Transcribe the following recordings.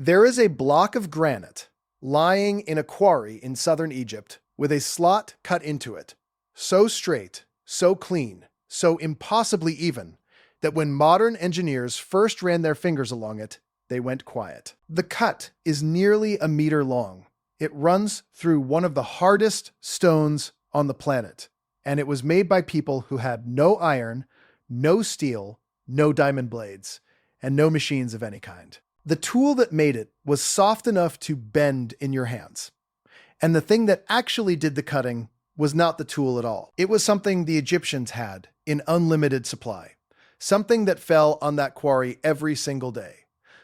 There is a block of granite lying in a quarry in southern Egypt with a slot cut into it, so straight, so clean, so impossibly even, that when modern engineers first ran their fingers along it, they went quiet. The cut is nearly a meter long. It runs through one of the hardest stones on the planet, and it was made by people who had no iron, no steel, no diamond blades, and no machines of any kind. The tool that made it was soft enough to bend in your hands. And the thing that actually did the cutting was not the tool at all. It was something the Egyptians had in unlimited supply. Something that fell on that quarry every single day.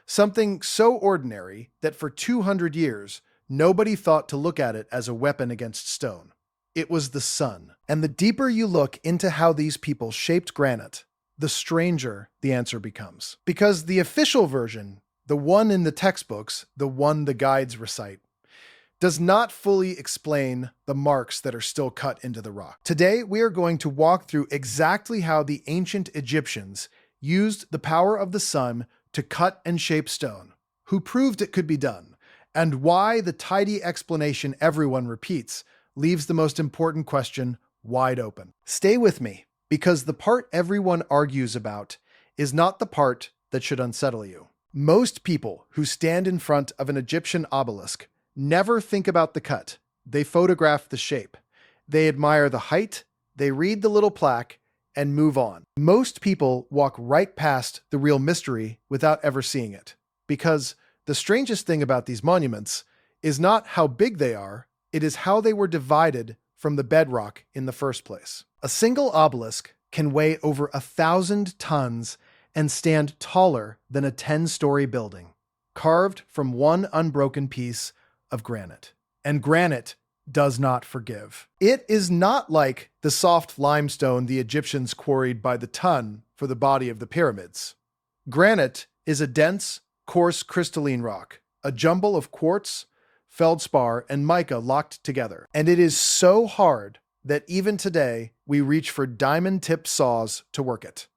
Something so ordinary that for 200 years, nobody thought to look at it as a weapon against stone. It was the sun. And the deeper you look into how these people shaped granite, the stranger the answer becomes. Because the official version, the one in the textbooks, the one the guides recite, does not fully explain the marks that are still cut into the rock. Today, we are going to walk through exactly how the ancient Egyptians used the power of the sun to cut and shape stone, who proved it could be done, and why the tidy explanation everyone repeats leaves the most important question wide open. Stay with me, because the part everyone argues about is not the part that should unsettle you. Most people who stand in front of an Egyptian obelisk never think about the cut. They photograph the shape. They admire the height, they read the little plaque, and move on. Most people walk right past the real mystery without ever seeing it. Because the strangest thing about these monuments is not how big they are, it is how they were divided from the bedrock in the first place. A single obelisk can weigh over 1,000 tons and stand taller than a 10-story building, carved from one unbroken piece of granite. And granite does not forgive. It is not like the soft limestone the Egyptians quarried by the ton for the body of the pyramids. Granite is a dense, coarse crystalline rock, a jumble of quartz, feldspar, and mica locked together. And it is so hard that even today we reach for diamond-tipped saws to work it.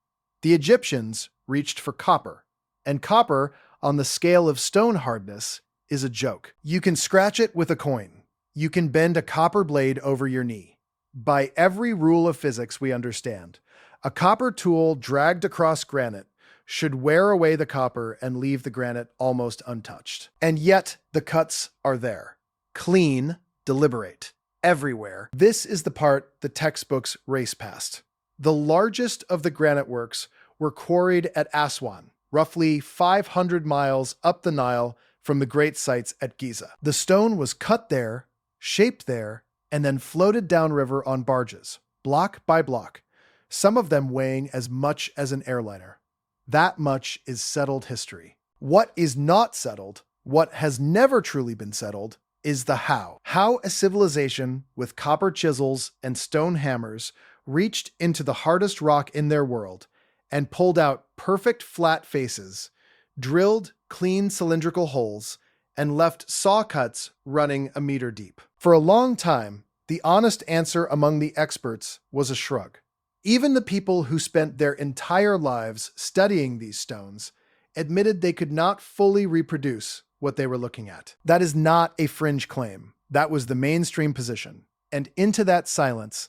The Egyptians reached for copper, and copper, on the scale of stone hardness, is a joke. You can scratch it with a coin. You can bend a copper blade over your knee. By every rule of physics we understand, a copper tool dragged across granite should wear away the copper and leave the granite almost untouched. And yet the cuts are there. Clean, deliberate, everywhere. This is the part the textbooks race past. The largest of the granite works were quarried at Aswan, roughly 500 miles up the Nile from the great sites at Giza. The stone was cut there, shaped there, and then floated downriver on barges, block by block, some of them weighing as much as an airliner. That much is settled history. What is not settled, what has never truly been settled, is the how. How a civilization with copper chisels and stone hammers reached into the hardest rock in their world and pulled out perfect flat faces, drilled clean cylindrical holes, and left saw cuts running a meter deep. For a long time, the honest answer among the experts was a shrug. Even the people who spent their entire lives studying these stones admitted they could not fully reproduce what they were looking at. That is not a fringe claim. That was the mainstream position. And into that silence,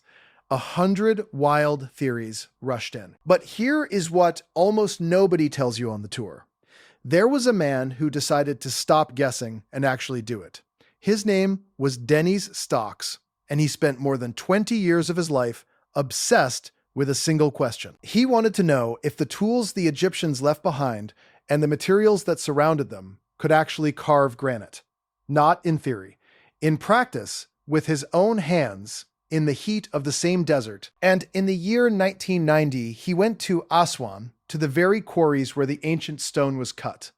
100 wild theories rushed in. But here is what almost nobody tells you on the tour. There was a man who decided to stop guessing and actually do it. His name was Denys Stocks, and he spent more than 20 years of his life obsessed with a single question. He wanted to know if the tools the Egyptians left behind and the materials that surrounded them could actually carve granite. Not in theory. In practice, with his own hands, in the heat of the same desert. And in the year 1990, he went to Aswan, to the very quarries where the ancient stone was cut,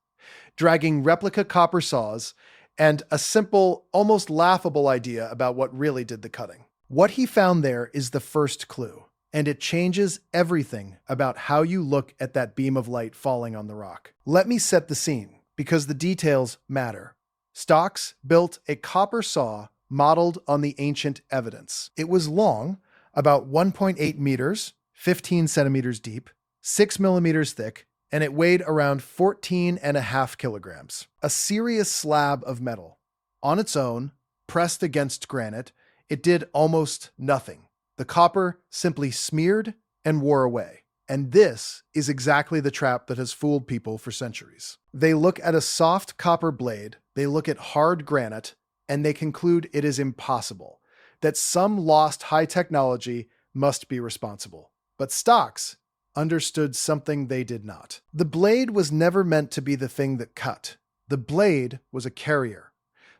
dragging replica copper saws and a simple, almost laughable idea about what really did the cutting. What he found there is the first clue, and it changes everything about how you look at that beam of light falling on the rock. Let me set the scene, because the details matter. Stocks built a copper saw modeled on the ancient evidence. It was long, about 1.8 meters, 15 centimeters deep, 6 millimeters thick, and it weighed around 14.5 kilograms. A serious slab of metal. On its own, pressed against granite, it did almost nothing. The copper simply smeared and wore away. And this is exactly the trap that has fooled people for centuries. They look at a soft copper blade, they look at hard granite, and they conclude it is impossible, that some lost high technology must be responsible. But stocks understood something they did not. The blade was never meant to be the thing that cut. The blade was a carrier.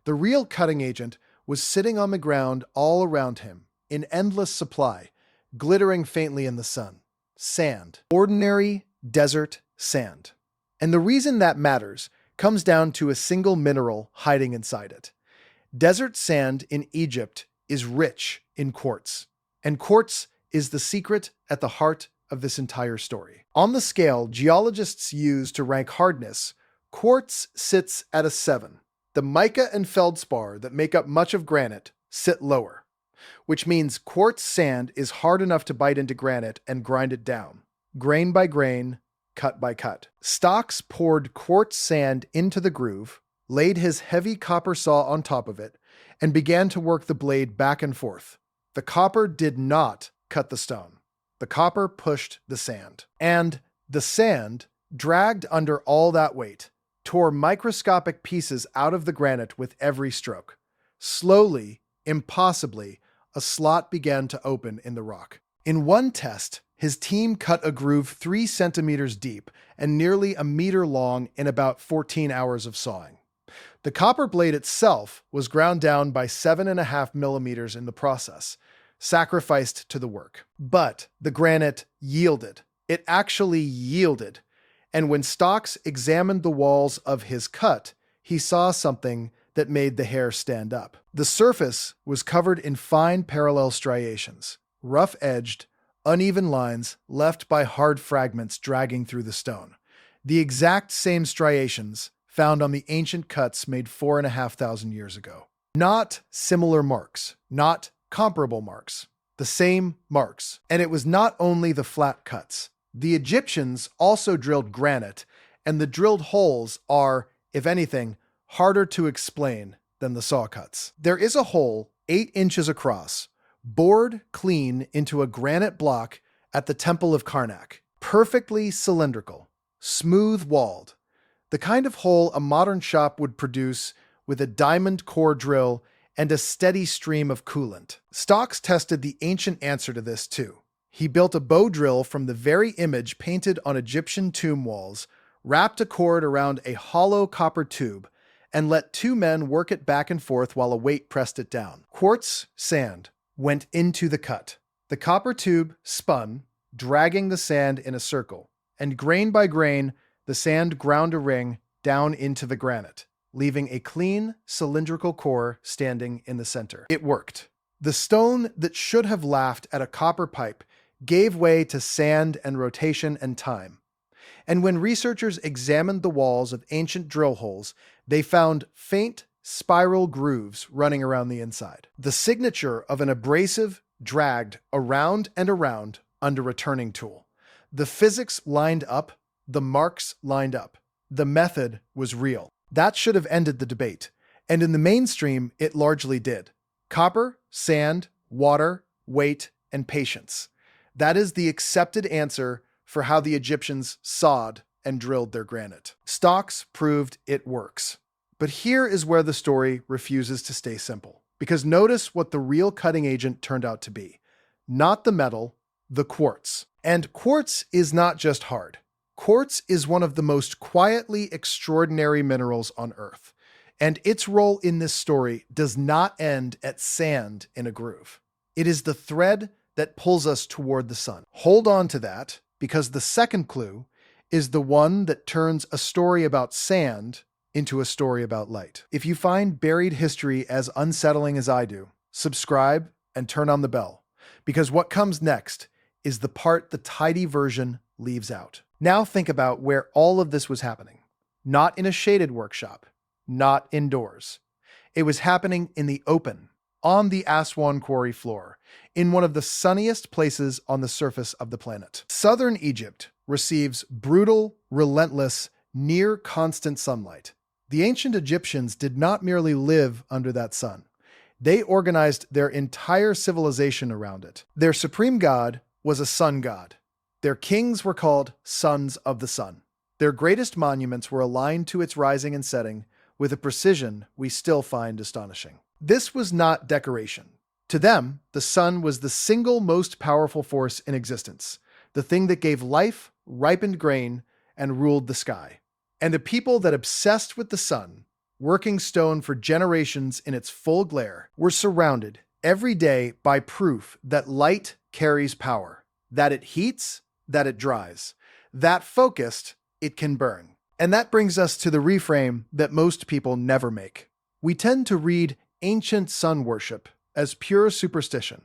The real cutting agent was sitting on the ground all around him, in endless supply, glittering faintly in the sun. Sand. Ordinary desert sand. And the reason that matters comes down to a single mineral hiding inside it. Desert sand in Egypt is rich in quartz, and quartz is the secret at the heart of this entire story. On the scale geologists use to rank hardness, quartz sits at a 7. The mica and feldspar that make up much of granite sit lower, which means quartz sand is hard enough to bite into granite and grind it down, grain by grain, cut by cut. Stocks poured quartz sand into the groove, laid his heavy copper saw on top of it, and began to work the blade back and forth. The copper did not cut the stone. The copper pushed the sand. And the sand, dragged under all that weight, tore microscopic pieces out of the granite with every stroke. Slowly, impossibly, a slot began to open in the rock. In one test, his team cut a groove 3 centimeters deep and nearly a meter long in about 14 hours of sawing. The copper blade itself was ground down by 7.5 millimeters in the process, sacrificed to the work. But the granite yielded. It actually yielded. And when Stocks examined the walls of his cut, he saw something that made the hair stand up. The surface was covered in fine parallel striations, rough-edged, uneven lines left by hard fragments dragging through the stone. The exact same striations found on the ancient cuts made 4,500 years ago. Not similar marks, not comparable marks, the same marks. And it was not only the flat cuts. The Egyptians also drilled granite, and the drilled holes are, if anything, harder to explain than the saw cuts. There is a hole 8 inches across, bored clean into a granite block at the Temple of Karnak, perfectly cylindrical, smooth-walled, the kind of hole a modern shop would produce with a diamond core drill and a steady stream of coolant. Stocks tested the ancient answer to this too. He built a bow drill from the very image painted on Egyptian tomb walls, wrapped a cord around a hollow copper tube, and let 2 men work it back and forth while a weight pressed it down. Quartz sand went into the cut. The copper tube spun, dragging the sand in a circle, and grain by grain, the sand ground a ring down into the granite, leaving a clean, cylindrical core standing in the center. It worked. The stone that should have laughed at a copper pipe gave way to sand and rotation and time. And when researchers examined the walls of ancient drill holes, they found faint, spiral grooves running around the inside. The signature of an abrasive dragged around and around under a turning tool. The physics lined up, the marks lined up. The method was real. That should have ended the debate, and in the mainstream, it largely did. Copper, sand, water, weight, and patience. That is the accepted answer for how the Egyptians sawed and drilled their granite. Stocks proved it works. But here is where the story refuses to stay simple, because notice what the real cutting agent turned out to be. Not the metal, the quartz. And quartz is not just hard. Quartz is one of the most quietly extraordinary minerals on Earth, and its role in this story does not end at sand in a groove. It is the thread that pulls us toward the sun. Hold on to that, because the second clue is the one that turns a story about sand into a story about light. If you find buried history as unsettling as I do, subscribe and turn on the bell, because what comes next is the part the tidy version leaves out. Now think about where all of this was happening. Not in a shaded workshop, not indoors. It was happening in the open, on the Aswan quarry floor, in one of the sunniest places on the surface of the planet. Southern Egypt receives brutal, relentless, near constant sunlight. The ancient Egyptians did not merely live under that sun. They organized their entire civilization around it. Their supreme god was a sun god. Their kings were called sons of the sun. Their greatest monuments were aligned to its rising and setting with a precision we still find astonishing. This was not decoration. To them, the sun was the single most powerful force in existence, the thing that gave life, ripened grain, and ruled the sky. And a people that obsessed with the sun, working stone for generations in its full glare, were surrounded every day by proof that light carries power, that it heats, that it dries, that focused, it can burn. And that brings us to the reframe that most people never make. We tend to read ancient sun worship as pure superstition,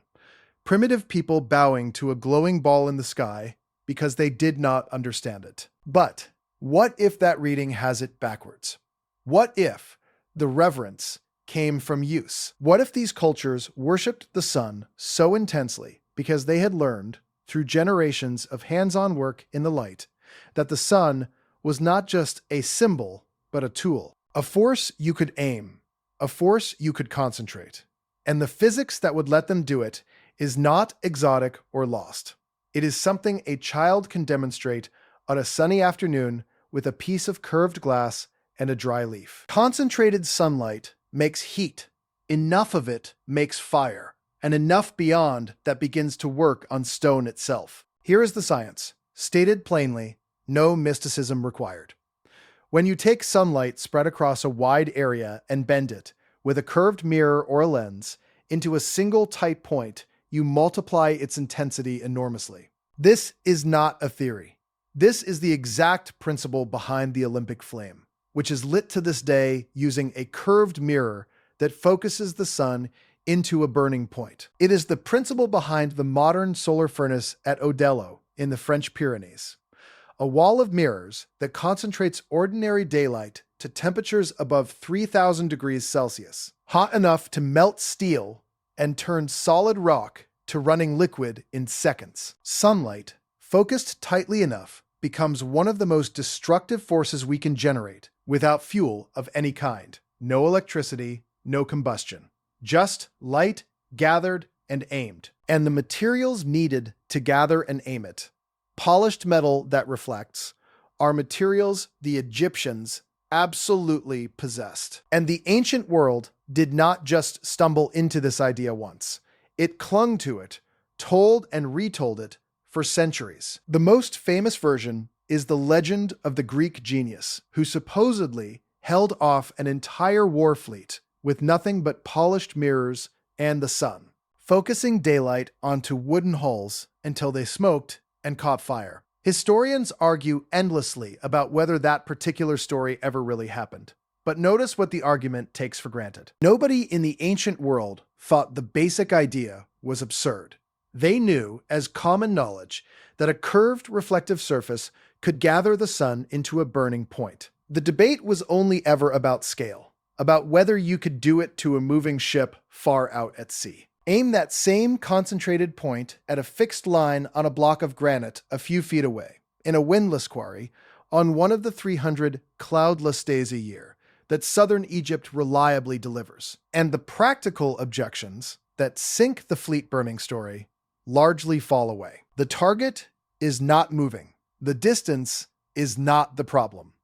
primitive people bowing to a glowing ball in the sky because they did not understand it. But what if that reading has it backwards? What if the reverence came from use? What if these cultures worshipped the sun so intensely because they had learned, through generations of hands-on work in the light, that the sun was not just a symbol, but a tool, a force you could aim, a force you could concentrate. And the physics that would let them do it is not exotic or lost. It is something a child can demonstrate on a sunny afternoon with a piece of curved glass and a dry leaf. Concentrated sunlight makes heat. Enough of it makes fire, and enough beyond that begins to work on stone itself. Here is the science, stated plainly, no mysticism required. When you take sunlight spread across a wide area and bend it, with a curved mirror or a lens, into a single tight point, you multiply its intensity enormously. This is not a theory. This is the exact principle behind the Olympic flame, which is lit to this day using a curved mirror that focuses the sun into a burning point. It is the principle behind the modern solar furnace at Odello in the French Pyrenees, a wall of mirrors that concentrates ordinary daylight to temperatures above 3,000 degrees Celsius, hot enough to melt steel and turn solid rock to running liquid in seconds. Sunlight, focused tightly enough, becomes one of the most destructive forces we can generate without fuel of any kind. No electricity, no combustion. Just light gathered and aimed. And the materials needed to gather and aim it, polished metal that reflects, are materials the Egyptians absolutely possessed. And the ancient world did not just stumble into this idea once. It clung to it, told and retold it for centuries. The most famous version is the legend of the Greek genius who supposedly held off an entire war fleet with nothing but polished mirrors and the sun, focusing daylight onto wooden hulls until they smoked and caught fire. Historians argue endlessly about whether that particular story ever really happened. But notice what the argument takes for granted. Nobody in the ancient world thought the basic idea was absurd. They knew, as common knowledge, that a curved reflective surface could gather the sun into a burning point. The debate was only ever about scale, about whether you could do it to a moving ship far out at sea. Aim that same concentrated point at a fixed line on a block of granite a few feet away, in a windless quarry, on one of the 300 cloudless days a year that southern Egypt reliably delivers. And the practical objections that sink the fleet burning story largely fall away. The target is not moving. The distance is not the problem.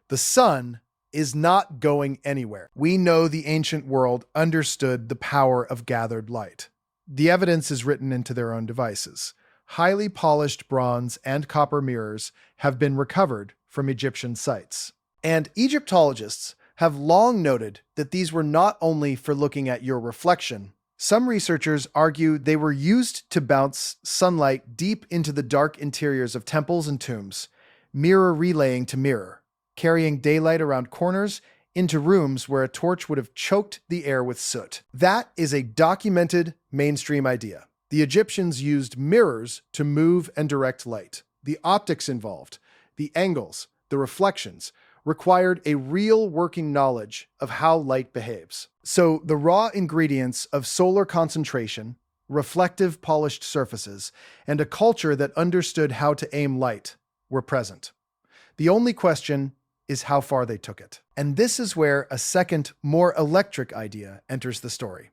The sun is not going anywhere. We know the ancient world understood the power of gathered light. The evidence is written into their own devices. Highly polished bronze and copper mirrors have been recovered from Egyptian sites. And Egyptologists have long noted that these were not only for looking at your reflection. Some researchers argue they were used to bounce sunlight deep into the dark interiors of temples and tombs, mirror relaying to mirror, carrying daylight around corners into rooms where a torch would have choked the air with soot. That is a documented mainstream idea. The Egyptians used mirrors to move and direct light. The optics involved, the angles, the reflections, required a real working knowledge of how light behaves. So the raw ingredients of solar concentration, reflective polished surfaces, and a culture that understood how to aim light were present. The only question is how far they took it. And this is where a second, more electric idea enters the story.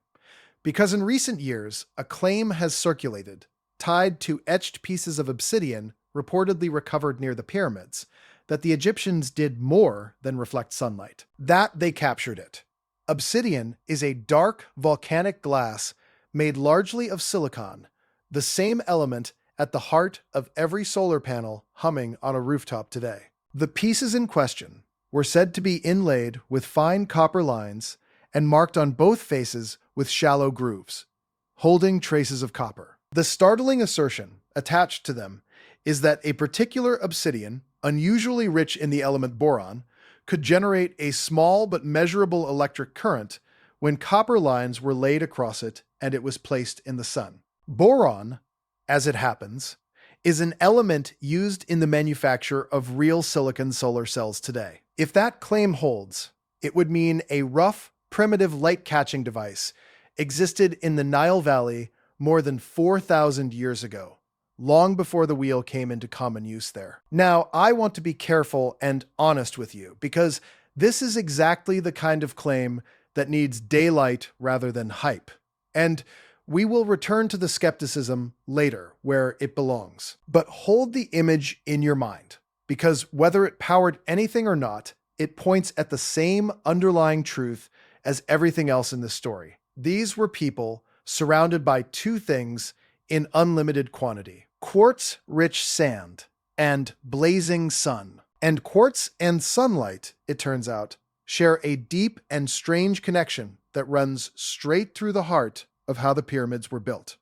Because in recent years, a claim has circulated, tied to etched pieces of obsidian reportedly recovered near the pyramids, that the Egyptians did more than reflect sunlight. That they captured it. Obsidian is a dark volcanic glass made largely of silicon, the same element at the heart of every solar panel humming on a rooftop today. The pieces in question were said to be inlaid with fine copper lines and marked on both faces with shallow grooves, holding traces of copper. The startling assertion attached to them is that a particular obsidian, unusually rich in the element boron, could generate a small but measurable electric current when copper lines were laid across it and it was placed in the sun. Boron, as it happens, is an element used in the manufacture of real silicon solar cells today. If that claim holds, it would mean a rough, primitive light-catching device existed in the Nile Valley more than 4,000 years ago, long before the wheel came into common use there. Now, I want to be careful and honest with you, because this is exactly the kind of claim that needs daylight rather than hype. And we will return to the skepticism later, where it belongs. But hold the image in your mind, because whether it powered anything or not, it points at the same underlying truth as everything else in this story. These were people surrounded by two things in unlimited quantity: quartz-rich sand and blazing sun. And quartz and sunlight, it turns out, share a deep and strange connection that runs straight through the heart of how the pyramids were built.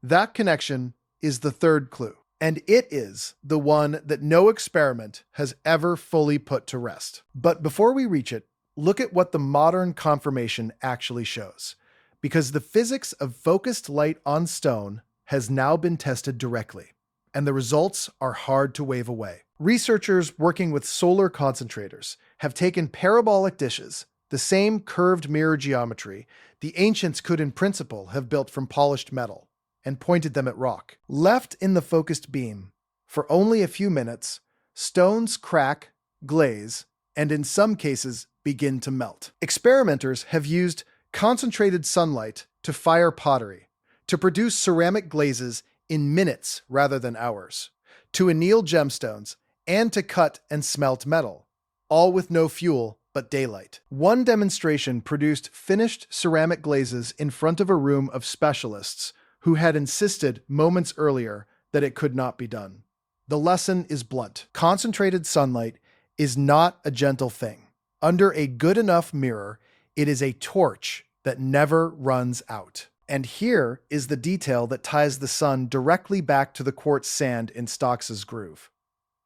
That connection is the third clue, and it is the one that no experiment has ever fully put to rest. But before we reach it, look at what the modern confirmation actually shows, because the physics of focused light on stone has now been tested directly, and the results are hard to wave away. Researchers working with solar concentrators have taken parabolic dishes, the same curved mirror geometry the ancients could in principle have built from polished metal, and pointed them at rock. Left in the focused beam for only a few minutes, stones crack, glaze, and in some cases begin to melt. Experimenters have used concentrated sunlight to fire pottery, to produce ceramic glazes in minutes rather than hours, to anneal gemstones, and to cut and smelt metal, all with no fuel but daylight. One demonstration produced finished ceramic glazes in front of a room of specialists who had insisted moments earlier that it could not be done. The lesson is blunt. Concentrated sunlight is not a gentle thing. Under a good enough mirror, it is a torch that never runs out. And here is the detail that ties the sun directly back to the quartz sand in Stocks's groove.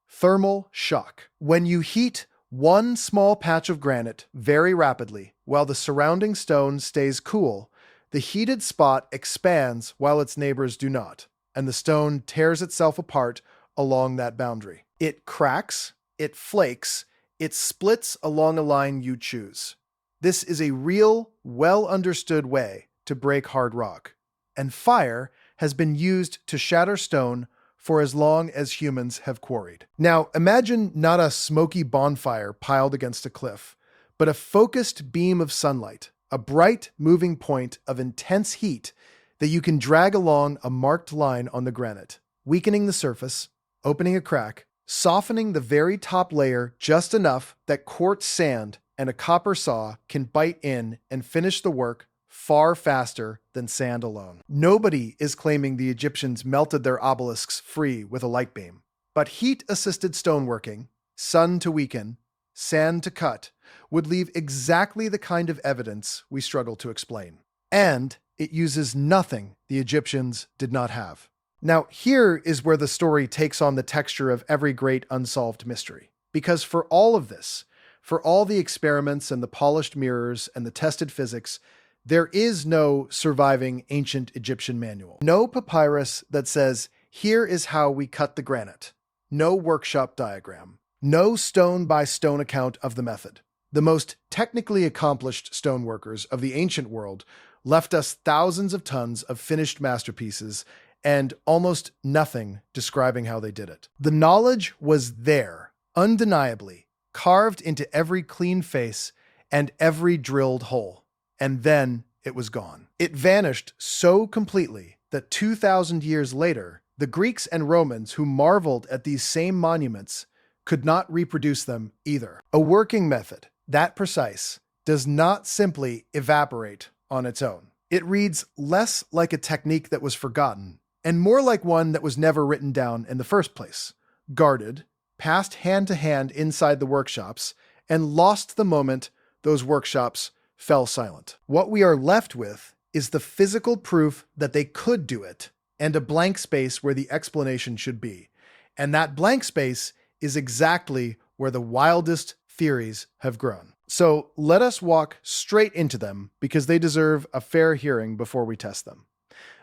Thermal shock. When you heat one small patch of granite very rapidly while the surrounding stone stays cool, the heated spot expands while its neighbors do not, and the stone tears itself apart along that boundary. It cracks, it flakes, it splits along a line you choose. This is a real, well-understood way to break hard rock, and fire has been used to shatter stone for as long as humans have quarried. Now, imagine not a smoky bonfire piled against a cliff, but a focused beam of sunlight, a bright, moving point of intense heat that you can drag along a marked line on the granite, weakening the surface, opening a crack, softening the very top layer just enough that quartz sand and a copper saw can bite in and finish the work far faster than sand alone. Nobody is claiming the Egyptians melted their obelisks free with a light beam, but heat-assisted stoneworking, sun to weaken, sand to cut, would leave exactly the kind of evidence we struggle to explain. And it uses nothing the Egyptians did not have. Now, here is where the story takes on the texture of every great unsolved mystery. Because for all of this, for all the experiments and the polished mirrors and the tested physics, there is no surviving ancient Egyptian manual. No papyrus that says, here is how we cut the granite. No workshop diagram. No stone-by-stone account of the method. The most technically accomplished stoneworkers of the ancient world left us thousands of tons of finished masterpieces and almost nothing describing how they did it. The knowledge was there, undeniably, carved into every clean face and every drilled hole. And then it was gone. It vanished so completely that 2,000 years later, the Greeks and Romans who marveled at these same monuments could not reproduce them either. A working method, that precise, does not simply evaporate on its own. It reads less like a technique that was forgotten and more like one that was never written down in the first place, guarded, passed hand to hand inside the workshops, and lost the moment those workshops fell silent. What we are left with is the physical proof that they could do it and a blank space where the explanation should be. And that blank space is exactly where the wildest theories have grown. So let us walk straight into them because they deserve a fair hearing before we test them.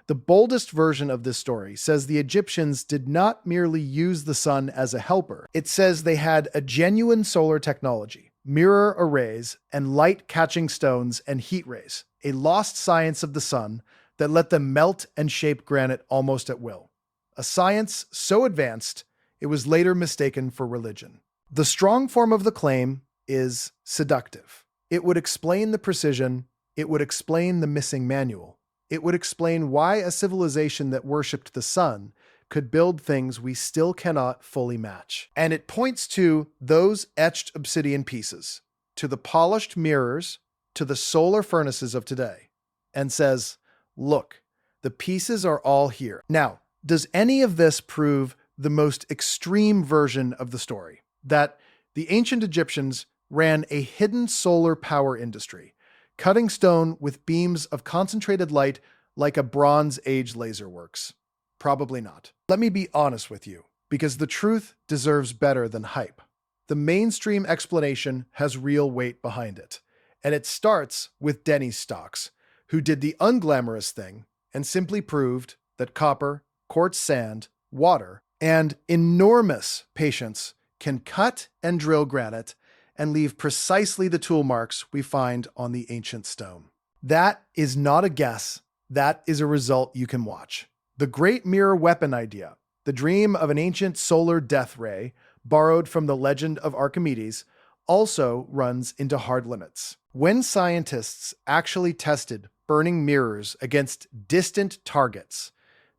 The boldest version of this story says the Egyptians did not merely use the sun as a helper. It says they had a genuine solar technology, mirror arrays, and light-catching stones and heat rays, a lost science of the sun that let them melt and shape granite almost at will. A science so advanced, it was later mistaken for religion. The strong form of the claim is seductive. It would explain the precision, it would explain the missing manual. It would explain why a civilization that worshipped the sun could build things we still cannot fully match. And it points to those etched obsidian pieces, to the polished mirrors, to the solar furnaces of today, and says, look, the pieces are all here. Now, does any of this prove the most extreme version of the story? That the ancient Egyptians ran a hidden solar power industry, cutting stone with beams of concentrated light like a Bronze Age laser works? Probably not. Let me be honest with you, because the truth deserves better than hype. The mainstream explanation has real weight behind it, and it starts with Denny's stocks, who did the unglamorous thing and simply proved that copper, quartz sand, water, and enormous patience can cut and drill granite and leave precisely the tool marks we find on the ancient stone. That is not a guess. That is a result you can watch. The great mirror weapon idea, the dream of an ancient solar death ray, borrowed from the legend of Archimedes, also runs into hard limits. When scientists actually tested burning mirrors against distant targets,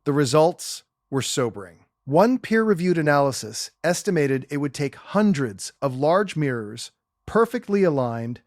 the results were sobering. One peer-reviewed analysis estimated it would take hundreds of large mirrors, perfectly aligned,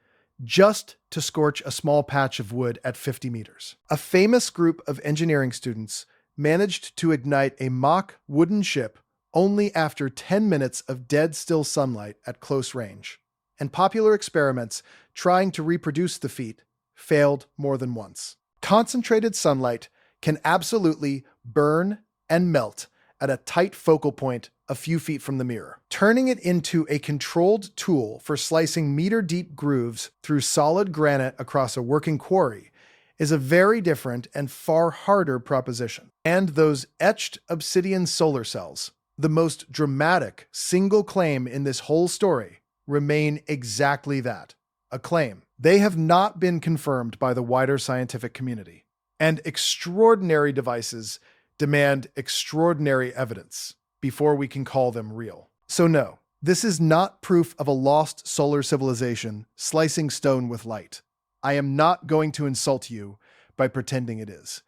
just to scorch a small patch of wood at 50 meters. A famous group of engineering students managed to ignite a mock wooden ship only after 10 minutes of dead-still sunlight at close range. And popular experiments trying to reproduce the feat failed more than once. Concentrated sunlight can absolutely burn and melt at a tight focal point a few feet from the mirror. Turning it into a controlled tool for slicing meter-deep grooves through solid granite across a working quarry is a very different and far harder proposition. And those etched obsidian solar cells, the most dramatic single claim in this whole story, remain exactly that, a claim. They have not been confirmed by the wider scientific community. And extraordinary devices demand extraordinary evidence before we can call them real. So no, this is not proof of a lost solar civilization slicing stone with light. I am not going to insult you by pretending it is.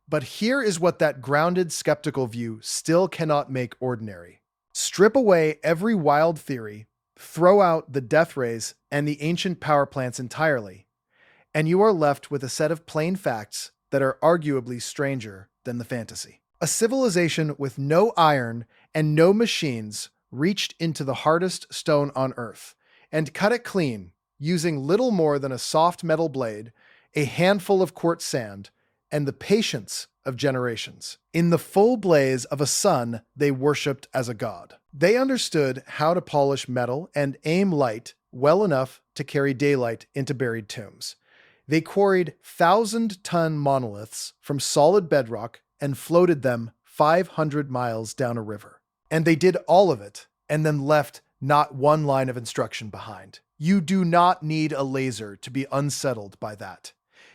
But here is what that grounded, skeptical view still cannot make ordinary. Strip away every wild theory, throw out the death rays and the ancient power plants entirely, and you are left with a set of plain facts that are arguably stranger than the fantasy. A civilization with no iron and no machines reached into the hardest stone on Earth and cut it clean using little more than a soft metal blade, a handful of quartz sand, and the patience of generations. In the full blaze of a sun they worshipped as a god. They understood how to polish metal and aim light well enough to carry daylight into buried tombs. They quarried 1,000-ton monoliths from solid bedrock and floated them 500 miles down a river. And they did all of it and then left not one line of instruction behind. You do not need a laser to be unsettled by that.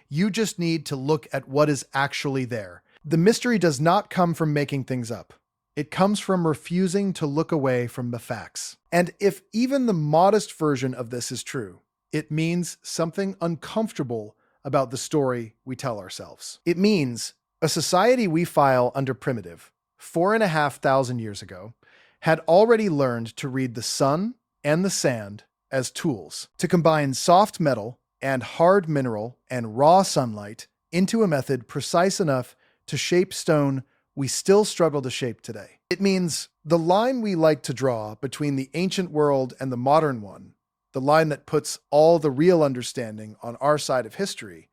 You just need to look at what is actually there. The mystery does not come from making things up. It comes from refusing to look away from the facts. And if even the modest version of this is true, it means something uncomfortable about the story we tell ourselves. It means a society we file under primitive, 4,500 years ago, had already learned to read the sun and the sand as tools, to combine soft metal and hard mineral and raw sunlight into a method precise enough to shape stone we still struggle to shape today. It means the line we like to draw between the ancient world and the modern one, the line that puts all the real understanding on our side of history,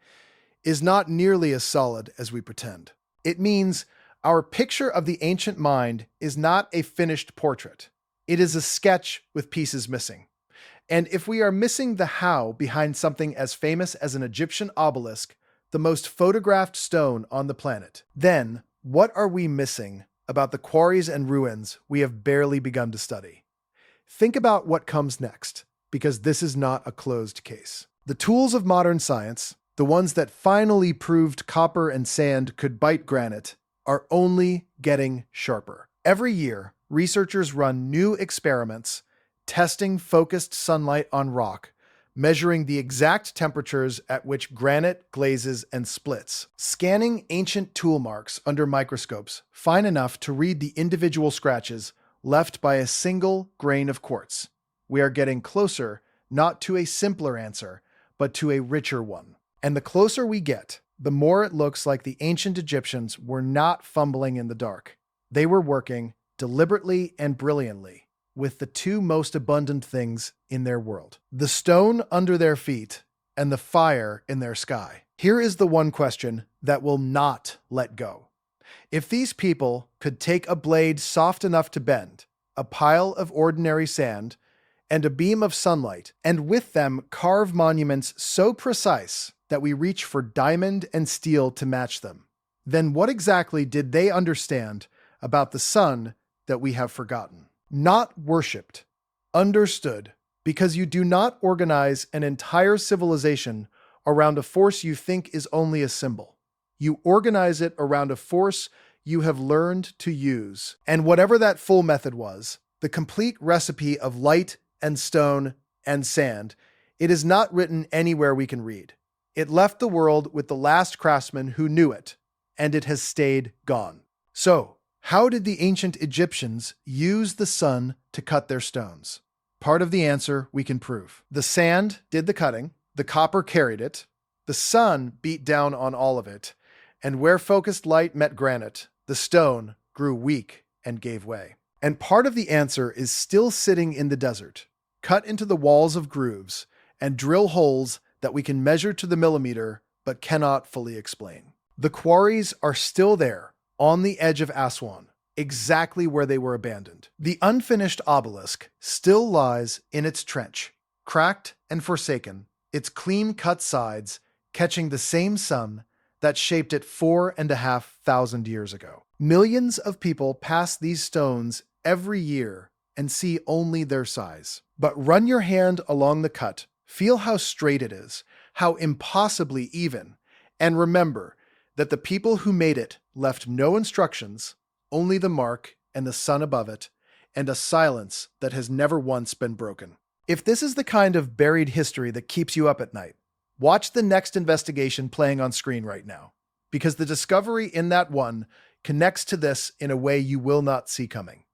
is not nearly as solid as we pretend. It means our picture of the ancient mind is not a finished portrait. It is a sketch with pieces missing. And if we are missing the how behind something as famous as an Egyptian obelisk, the most photographed stone on the planet, then what are we missing about the quarries and ruins we have barely begun to study? Think about what comes next, because this is not a closed case. The tools of modern science, the ones that finally proved copper and sand could bite granite, are only getting sharper. Every year, researchers run new experiments testing focused sunlight on rock, measuring the exact temperatures at which granite glazes and splits, scanning ancient tool marks under microscopes fine enough to read the individual scratches left by a single grain of quartz. We are getting closer, not to a simpler answer, but to a richer one. And the closer we get, the more it looks like the ancient Egyptians were not fumbling in the dark. They were working deliberately and brilliantly with the two most abundant things in their world: the stone under their feet and the fire in their sky. Here is the one question that will not let go. If these people could take a blade soft enough to bend, a pile of ordinary sand, and a beam of sunlight, and with them carve monuments so precise that we reach for diamond and steel to match them, then what exactly did they understand about the sun that we have forgotten? Not worshipped, understood, because you do not organize an entire civilization around a force you think is only a symbol. You organize it around a force you have learned to use. And whatever that full method was, the complete recipe of light and stone and sand, it is not written anywhere we can read. It left the world with the last craftsman who knew it, and it has stayed gone. So, how did the ancient Egyptians use the sun to cut their stones? Part of the answer we can prove. The sand did the cutting, the copper carried it, the sun beat down on all of it, and where focused light met granite, the stone grew weak and gave way. And part of the answer is still sitting in the desert, cut into the walls of grooves, and drill holes that we can measure to the millimeter but cannot fully explain. The quarries are still there, on the edge of Aswan, exactly where they were abandoned. The unfinished obelisk still lies in its trench, cracked and forsaken, its clean-cut sides catching the same sun that shaped it 4,500 years ago. Millions of people pass these stones every year and see only their size. But run your hand along the cut, feel how straight it is, how impossibly even, and remember that the people who made it left no instructions, only the mark and the sun above it, and a silence that has never once been broken. If this is the kind of buried history that keeps you up at night, watch the next investigation playing on screen right now, because the discovery in that one connects to this in a way you will not see coming.